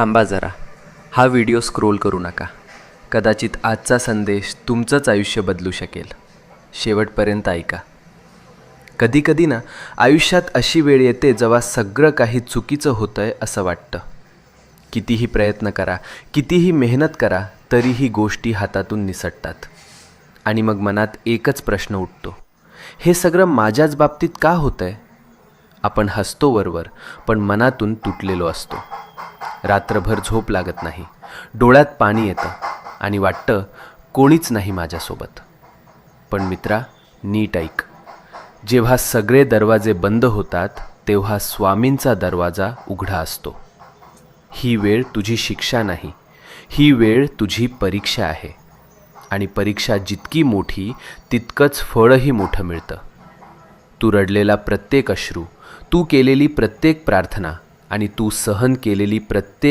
थांबा जरा, हा व्हिडिओ स्क्रोल करू नका. कदाचित आजचा संदेश तुमचंच आयुष्य बदलू शकेल. शेवटपर्यंत ऐका. कधीकधी ना आयुष्यात अशी वेळ येते जेव्हा सगळं काही चुकीचं होतं आहे असं वाटतं. कितीही प्रयत्न करा, कितीही मेहनत करा, तरीही गोष्टी हातातून निसटतात. आणि मग मनात एकच प्रश्न उठतो, हे सगळं माझ्याच बाबतीत का होतं आहे? आपण हसतो वरवर, पण मनातून तुटलेलो असतो. रात्रभर झोप लागत नाही, डोळ्यात पाणी येतं आणि वाटतं कोणीच नाही माझ्यासोबत. पण मित्रा, नीट ऐक. जेव्हा सगळे दरवाजे बंद होतात तेव्हा स्वामींचा दरवाजा उघडा असतो. ही वेळ तुझी शिक्षा नाही, ही वेळ तुझी परीक्षा आहे. आणि परीक्षा जितकी मोठी तितकंच फळही मोठं मिळतं. तू रडलेला प्रत्येक अश्रू, तू केलेली प्रत्येक प्रार्थना आणि तू सहन केलेली प्रत्येक